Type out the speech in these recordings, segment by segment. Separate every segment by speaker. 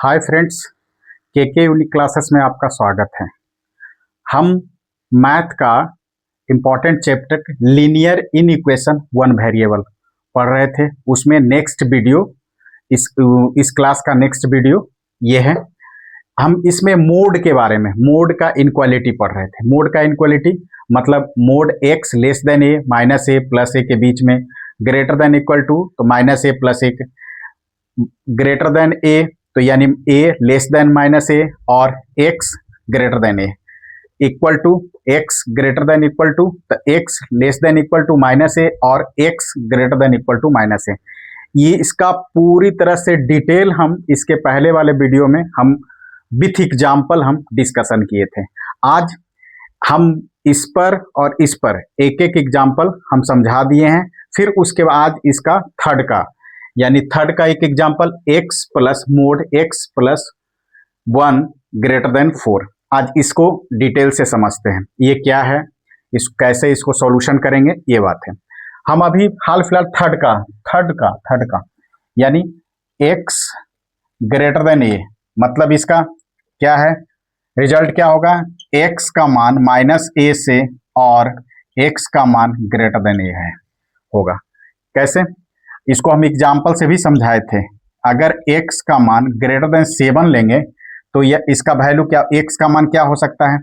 Speaker 1: Hi friends, के unique classes में आपका स्वागत है। हम मैथ का important chapter linear in equation one variable पढ़ रहे थे। उसमें नेक्स्ट वीडियो इस क्लास का नेक्स्ट वीडियो ये है। हम इसमें मोड के बारे में, मोड का इनक्वालिटी पढ़ रहे थे। मोड का इनक्वालिटी मतलब mod x less than a minus a plus a के बीच में, ग्रेटर देन इक्वल टू तो minus a plus a, greater than a तो यानी a less than minus a और x greater than a, equal to x greater than equal to तो x less than equal to minus a और x greater than equal to minus a. ये इसका पूरी तरह से डिटेल हम इसके पहले वाले वीडियो में हम विथ एग्जाम्पल हम डिस्कशन किए थे। आज हम इस पर और इस पर एक एक एग्जाम्पल हम समझा दिए हैं। फिर उसके बाद इसका थर्ड का यानी थर्ड का एक example x plus mode x plus 1 greater than 4। आज इसको डिटेल से समझते हैं ये क्या है, कैसे इसको सॉल्यूशन करेंगे, ये बात है। हम अभी हाल फिलहाल थर्ड का यानी x ग्रेटर देन a, मतलब इसका क्या है, रिजल्ट क्या होगा, x का मान माइनस a से और x का मान ग्रेटर देन a है होगा। कैसे, इसको हम एग्जाम्पल से भी समझाए थे। अगर x का मान ग्रेटर देन 7 लेंगे तो यह इसका वैल्यू क्या, x का मान क्या हो सकता है,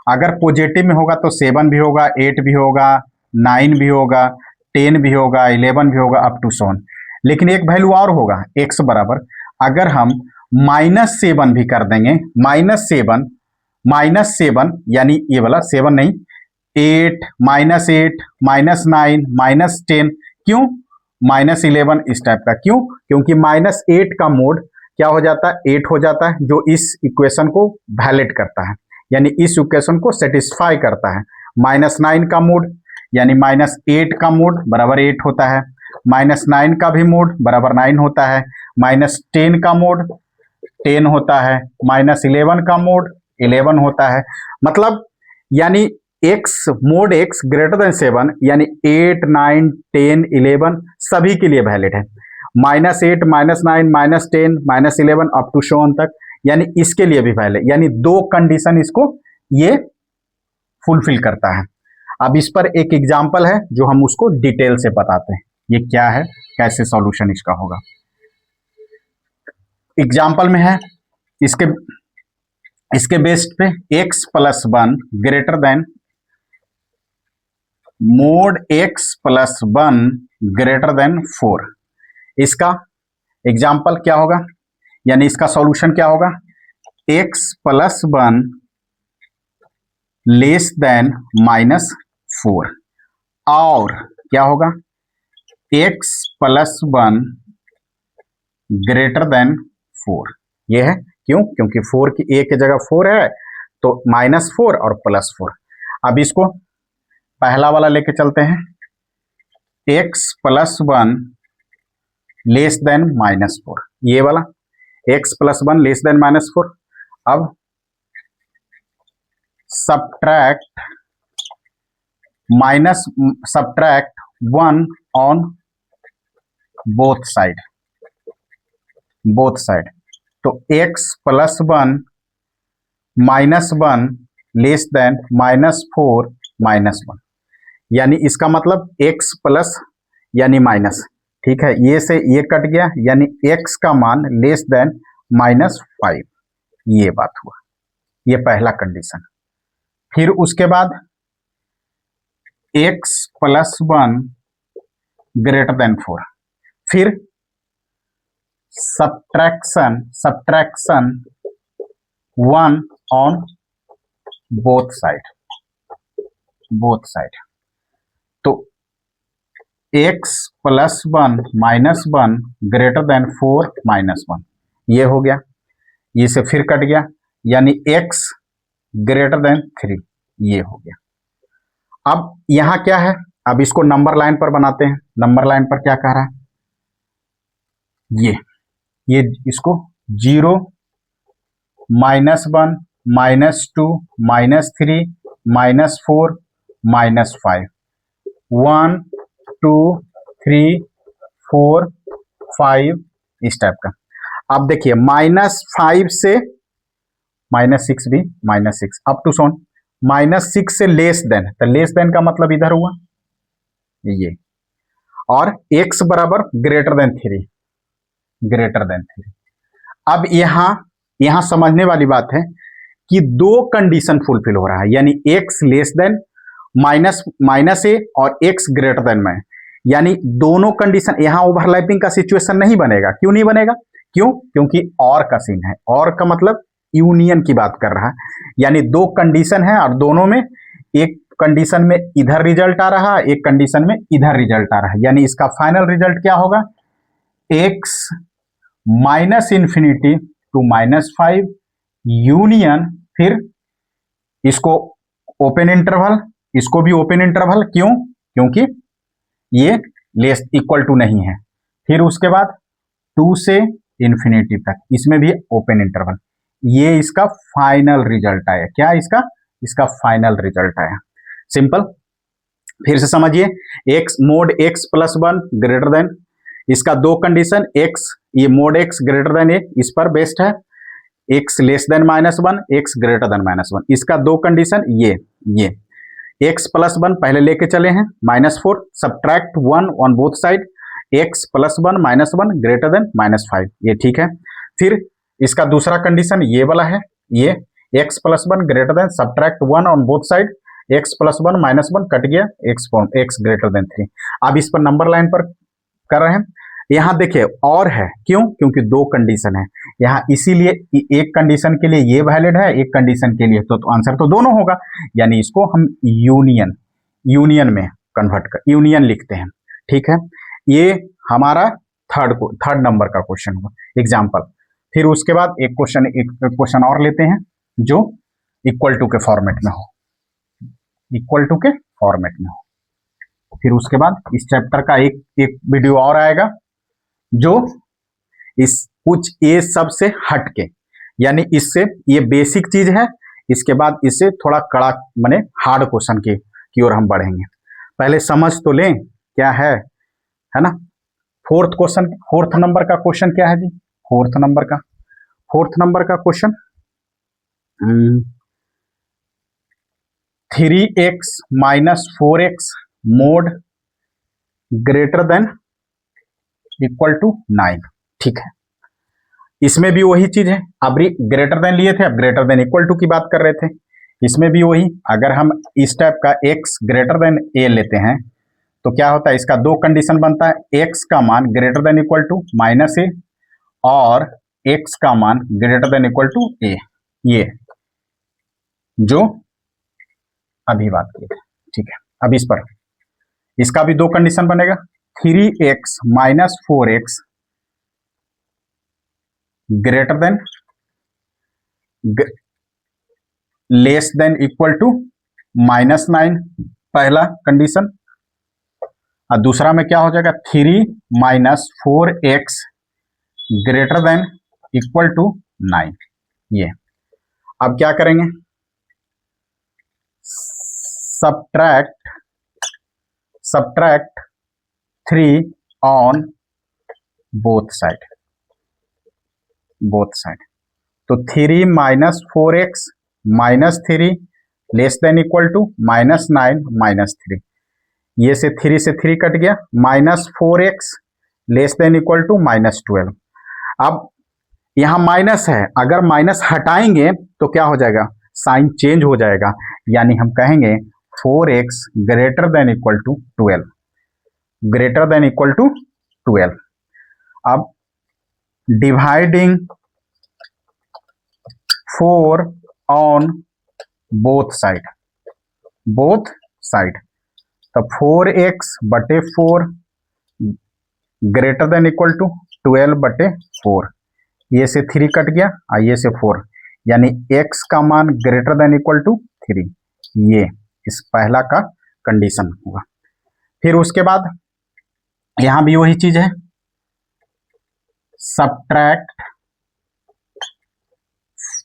Speaker 1: अगर पॉजिटिव में होगा तो 7 भी होगा, 8 भी होगा, 9 भी होगा, 10 भी होगा, 11 भी होगा, अप टू 7। लेकिन एक वैल्यू और होगा x बराबर, अगर हम -7 भी कर देंगे, -7 यानी ये वाला 7 नहीं, 8 -8 -9 -10, क्यों -11 इस टाइप का, क्यों, क्योंकि -8 का मोड क्या हो जाता है, 8 हो जाता है, जो इस इक्वेशन को वैलिड करता है, यानी इस इक्वेशन को सेटिस्फाई करता है। -9 का मोड यानी -8 का मोड बराबर 8 होता है, -9 का भी मोड बराबर 9 होता है, -10 का मोड 10 होता है, -11 का मोड 11 होता है। मतलब यानी x mode x greater then 7 यानी 8 9 10 11 सभी के लिए वैलिड है। -8 -9 -10 -11 अप टू 7 तक, यानी इसके लिए भी वैलिड, यानी दो कंडीशन इसको ये फुलफिल करता है। अब इस पर एक एग्जांपल है जो हम उसको डिटेल से बताते हैं ये क्या है, कैसे सॉल्यूशन इसका होगा। एग्जांपल में है इसके बेस्ड पे x plus 1 greater than mode x plus 1 greater than 4। इसका एग्जाम्पल क्या होगा, यानी इसका सॉल्यूशन क्या होगा, x प्लस 1 लेस देन -4 और क्या होगा, x प्लस 1 ग्रेटर देन 4। ये है क्यों, क्योंकि 4 की a की जगह 4 है तो -4 और +4। अब इसको पहला वाला लेके चलते हैं, x प्लस 1 लेस देन -4, ये वाला x प्लस 1 लेस देन -4। अब सब्ट्रैक्ट 1 ऑन बोथ साइड, तो x प्लस 1 -1 लेस देन -4 -1, यानी इसका मतलब x प्लस यानी माइनस, ठीक है, ये से ये कट गया, यानी x का मान लेस देन -5, ये बात हुआ, ये पहला कंडीशन। फिर उसके बाद x प्लस 1 ग्रेटर देन 4, फिर सब्ट्रैक्शन 1 ऑन बोथ साइड, तो x प्लस 1 -1 ग्रेटर देन 4 -1, ये हो गया, ये से फिर कट गया, यानी x ग्रेटर देन 3, ये हो गया। अब यहां क्या है, अब इसको नंबर लाइन पर बनाते हैं। नंबर लाइन पर क्या कह रहा है, ये इसको 0 -1 -2 -3 -4 -5 1 2 3 4 5 इस टाइप का। अब देखिए -5 से -6 भी -6 अप टू सोन -6 से लेस देन, तो लेस देन का मतलब इधर हुआ ये, और x बराबर ग्रेटर देन 3, ग्रेटर देन 3। अब यहां समझने वाली बात है कि दो कंडीशन फुलफिल हो रहा है, यानी x less than minus a और x ग्रेटर देन में, यानी दोनों कंडीशन, यहां ओवरलैपिंग का सिचुएशन नहीं बनेगा। क्यों नहीं बनेगा? क्योंकि और का सीन है, और का मतलब यूनियन की बात कर रहा है, यानी दो कंडीशन है और दोनों में एक कंडीशन में इधर रिजल्ट आ रहा है, एक कंडीशन में इधर रिजल्ट आ रहा है, यानी इसका फाइनल रिजल्ट क्या होगा? x -इंफिनिटी टू -5 यूनियन, फिर इसको ओपन इंटरवल, इसको भी ओपन इंटरवल। क्योंकि ये लेस इक्वल टू नहीं है। फिर उसके बाद 2 से इंफिनिटी तक, इसमें भी ओपन इंटरवल। ये इसका फाइनल रिजल्ट आया। क्या इसका फाइनल रिजल्ट आया। सिंपल। फिर से समझिए, x mode x plus 1 greater than, इसका दो कंडीशन, x ये मोड x ग्रेटर देन ए, इस पर बेस्ड है, x less then -1 x greater then -1, इसका दो कंडीशन ये x प्लस 1 पहले लेके चले हैं, -4 subtract 1 on both side, x plus 1 -1 greater than -5, ये ठीक है। फिर इसका दूसरा कंडीशन ये वाला है, ये x plus 1 greater than subtract 1 on both side, x plus 1 -1 cut गया, x ग्रेटर देन 3। अब इस पर नंबर लाइन पर कर रहे हैं। यहां देखिए और है, क्योंकि दो कंडीशन है यहां, इसीलिए एक कंडीशन के लिए ये वैलिड है, एक कंडीशन के लिए तो आंसर तो दोनों होगा, यानी इसको हम यूनियन में कन्वर्ट कर यूनियन लिखते हैं। ठीक है, ये हमारा थर्ड नंबर का क्वेश्चन हुआ एग्जाम्पल। फिर उसके बाद एक क्वेश्चन और लेते हैं जो इक्वल टू के फॉर्मेट में हो, इक्वल टू के फॉर्मेट में हो। फिर उसके बाद इस चैप्टर का एक वीडियो और आएगा जो इस कुछ ये सब से हट के, यानी इससे ये बेसिक चीज है, इसके बाद इससे थोड़ा कड़ा माने हार्ड क्वेश्चन की ओर हम बढ़ेंगे। पहले समझ तो लें क्या है ना। फोर्थ नंबर का क्वेश्चन क्या है जी? फोर्थ नंबर का question 3x - 4x mod greater than equal to 9। ठीक है, इसमें भी वही चीज है, अब ग्रेटर देन लिए थे, अब ग्रेटर देन इक्वल टू की बात कर रहे थे। इसमें भी वही, अगर हम इस टाइप का x ग्रेटर देन a लेते हैं तो क्या होता है, इसका दो कंडीशन बनता है, x का मान greater than equal to -a और x का मान greater than equal to a, ये जो अभी बात की थी। ठीक है, अब इस पर इसका भी दो कंडीशन बनेगा, 3x - 4x greater than less than equal to -9, पहला कंडीशन। और दूसरा में क्या हो जाएगा, 3 - 4x greater than equal to 9। ये अब क्या करेंगे, सब्ट्रैक्ट 3 ऑन बोथ साइड, तो 3 - 4x -3 less than equal to -9 -3, ये से 3 से 3 कट गया, -4x less than equal to -12। अब यहां माइनस है, अगर माइनस हटाएंगे तो क्या हो जाएगा, साइन चेंज हो जाएगा, यानी हम कहेंगे 4x greater than equal to 12, greater than equal to 12। अब डिवाइडिंग 4 ऑन बोथ साइड, तो 4x बटे 4 ग्रेटर देन इक्वल टू 12 बटे 4, ये से 3 कट गया और ये से 4, यानी x का मान ग्रेटर देन इक्वल टू 3, ये इस पहला का कंडीशन होगा। फिर उसके बाद यहां भी वही चीज है, सब्ट्रैक्ट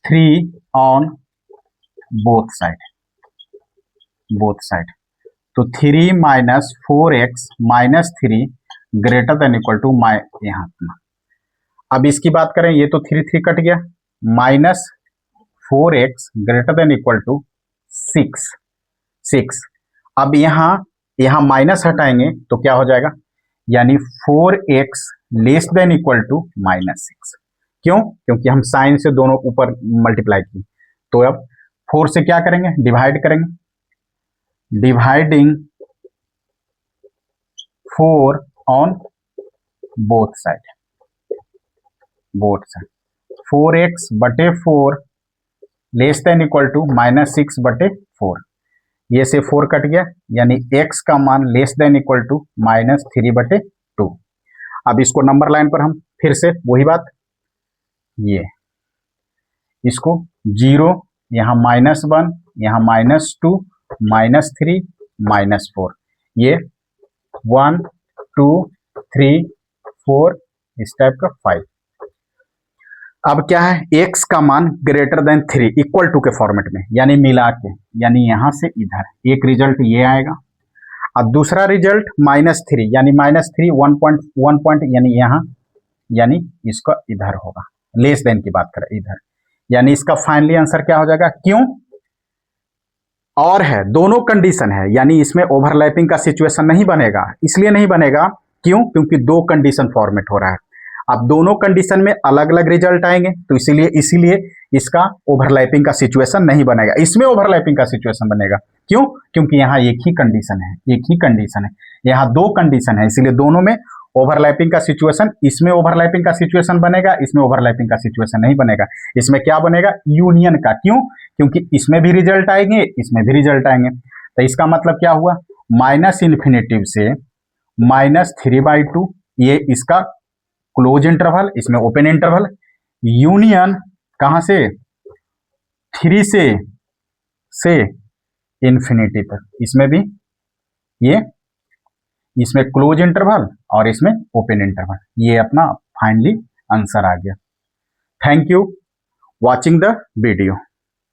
Speaker 1: 3 ऑन बोथ साइड, तो 3 - 4x -3 greater than equal to यहाँ, अब इसकी बात करें, ये तो 3 3 कट गया, -4x greater than equal to 6। अब यहाँ माइनस हटाएंगे तो क्या हो जाएगा, यानी 4x less than equal to -6। क्यों? क्योंकि हम साइन से दोनों ऊपर मल्टीप्लाई किए। तो अब 4 से क्या करेंगे, डिवाइड करेंगे, dividing 4 on both side, 4x बटे 4 लेस देन इक्वल टू -6 बटे 4। ये से 4 कट गया, यानी x का मान लेस देन इक्वल टू -3 बटे 2। अब इसको नंबर लाइन पर हम फिर से वही बात, ये इसको 0, यहाँ -1, यहाँ -2, -3, -4, ये 1 2 3 4 इस टाइप का 5। अब क्या है, x का मान ग्रेटर देन 3 इक्वल टू के फॉर्मेट में, यानी मिला के, यानी यहां से इधर एक रिजल्ट ये आएगा। अब दूसरा रिजल्ट -3, यानी -3 1 पॉइंट यानी यहाँ, यानी इसका इधर होगा, लेस देन की बात करें इधर, यानी इसका फाइनली आंसर क्या हो जाएगा। क्यों? और है, दोनों कंडीशन है, यानी इसमें ओवरलैपिंग का सिचुएशन नहीं बनेगा। इसलिए नहीं बनेगा, क्यों? क्योंकि दो कंडीशन फॉर्मेट हो रहा है। अब दोनों कंडीशन में अलग अलग रिजल्ट आएंगे, तो इसीलिए इसका ओवरलैपिंग का सिचुएशन नहीं बनेगा। इसमें ओवरलैपिंग का सिचुएशन बनेगा। क्यों? क्योंकि यहाँ एक ही कंडीशन है, यहाँ दो कंडीशन है, इसीलिए दोनों में ओवरलैपिंग का सिचुएशन, इसमें ओवरलैपिंग का सिचुएशन बनेगा, इसमें ओवरलैपिंग का सिचुएशन नहीं बनेगा। इसमें क्या बनेगा, यूनियन का। क्यों? क्योंकि इसमें भी रिजल्ट आएंगे, इसमें भी रिजल्ट आएंगे। तो इसका मतलब क्या हुआ, -∞ से -3/2, ये इसका क्लोज इंटरवल, इसमें ओपन इंटरवल, यूनियन कहां से, 3 से इन्फिनिटी तक, इसमें भी ये, इसमें क्लोज इंटरवल और इसमें ओपन इंटरवल। ये अपना फाइनली आंसर आ गया। Thank you watching the video.